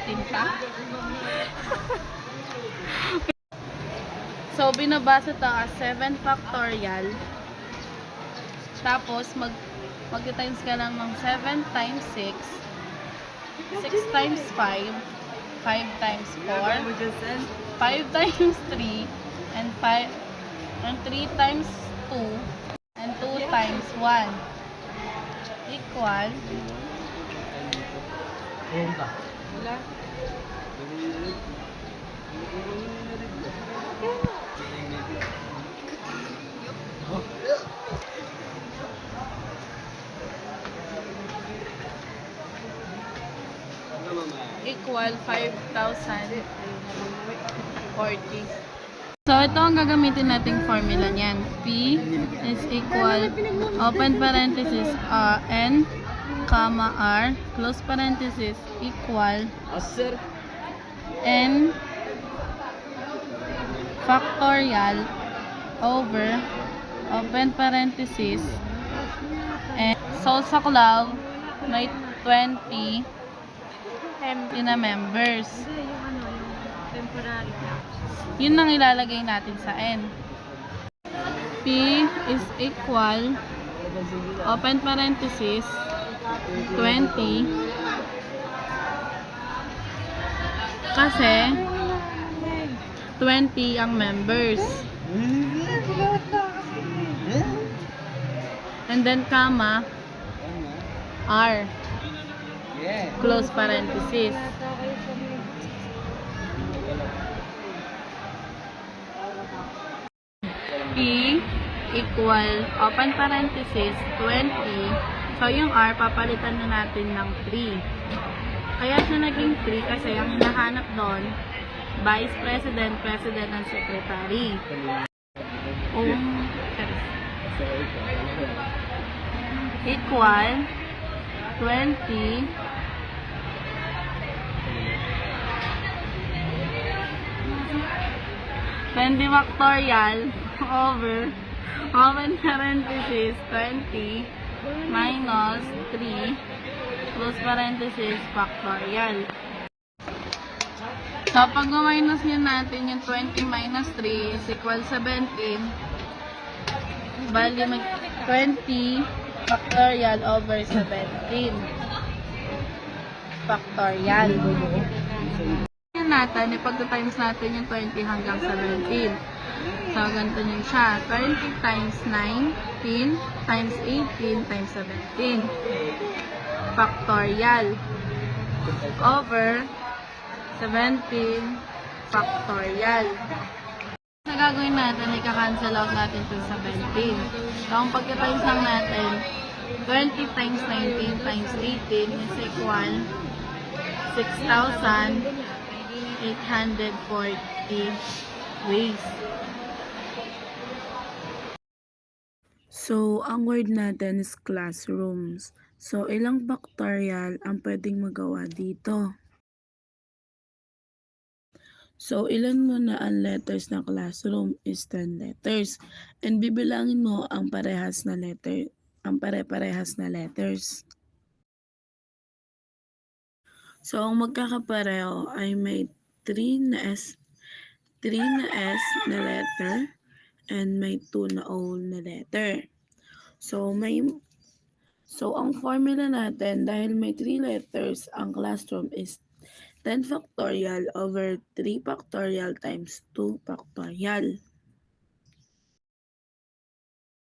natin siya. So, binabasa ito as 7 factorial. Tapos, mag-times ka lang ng 7 times 6. 6 times 5. 5 times 4. 5 times 3. And 3 times 2. And 2 times 1. Equal. Equal 5,040. So, ito ang gagamitin nating formula niyan. P is equal, open parenthesis, N, comma, R, close parenthesis, equal, N factorial over, open parenthesis, and so sa club, may 20 na members. Yun ang ilalagay natin sa N. P is equal, open parenthesis, 20. Kasi 20 ang members. And then comma, R. Close parenthesis. P equal, open parenthesis, 20. So, yung R, papalitan na natin ng 3. Kaya siya naging 3 kasi ang hinahanap doon, Vice President, President, and Secretary. Equal 20 factorial over, open parenthesis, 20 minus 3 close parenthesis factorial. So, pag minus nyo natin yung 20 minus 3 is equal 17. Bali, mag 20 factorial over 17 factorial. Yan natin, ipag-times natin yung 20 hanggang 17. So, ganito nyo siya. 20 times 19 times 18 times 17 factorial over 17 factorial. Sa gagawin natin, ika-cancel out natin itong 17. So, ang pagka-times lang natin, 20 times 19 times 18 is equal 6,840 ways. So, ang word natin is classrooms. So, ilang factorial ang pwedeng magawa dito? So, ilan mo na ang letters ng classroom is 10 letters. And bibilangin mo ang parehas na letter, ang pare-parehas na letters. So, ang magkakapareho ay may 3 na S na letter and may 2 na O na letter. So, ang formula natin, dahil may 3 letters, ang classroom is 10 factorial over 3 factorial times 2 factorial.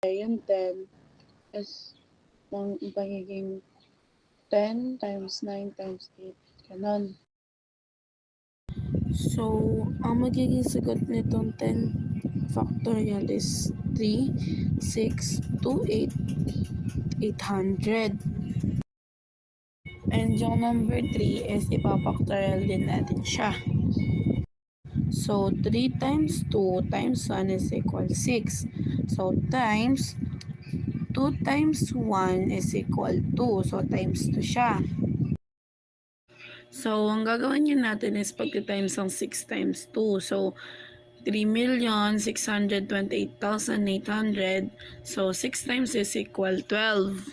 Yung 10 is magiging 10 times 9 times 8. Ganon. So, ang magiging sagot nitong 10 factorial is 3, 6, 2, 800. And yung number 3 is ipapactorial din natin siya. So, 3 times 2 times 1 is equal 6. So, times 2 times 1 is equal 2. So, times 2 siya. So, ang gagawin nyo natin is pagka-times ang 6 times 2. So, 3,628,800. So, 6 times is equal 12.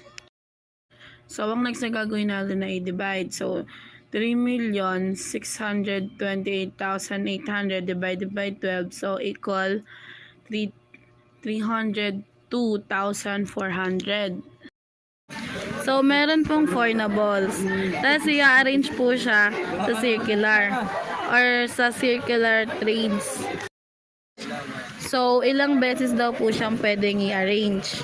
So, ang next na gagawin natin na i-divide. So, 3,628,800 divided by 12. So, equal 302,400. So, meron pong 4 na balls. Tapos, i-arrange po siya sa circular or sa circular trays. So, ilang beses daw po siyang pwedeng i-arrange.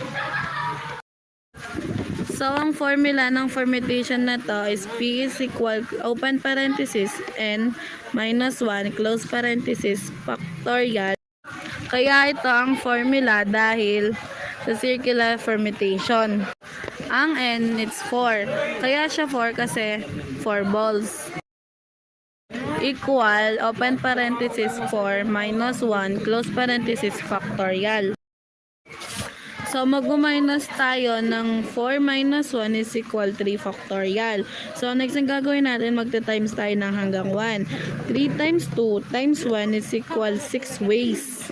So, ang formula ng fermentation na to is P is equal, open parenthesis, N minus 1, close parenthesis, factorial. Kaya ito ang formula dahil sa circular fermentation. Ang N, it's 4. Kaya siya 4 kasi 4 balls. Equal, open parenthesis, 4 minus 1, close parenthesis, factorial. So, mag-minus tayo ng 4 minus 1 is equal 3 factorial. So, next ang gagawin natin, magta-times tayo ng hanggang 1. 3 times 2 times 1 is equal 6 ways.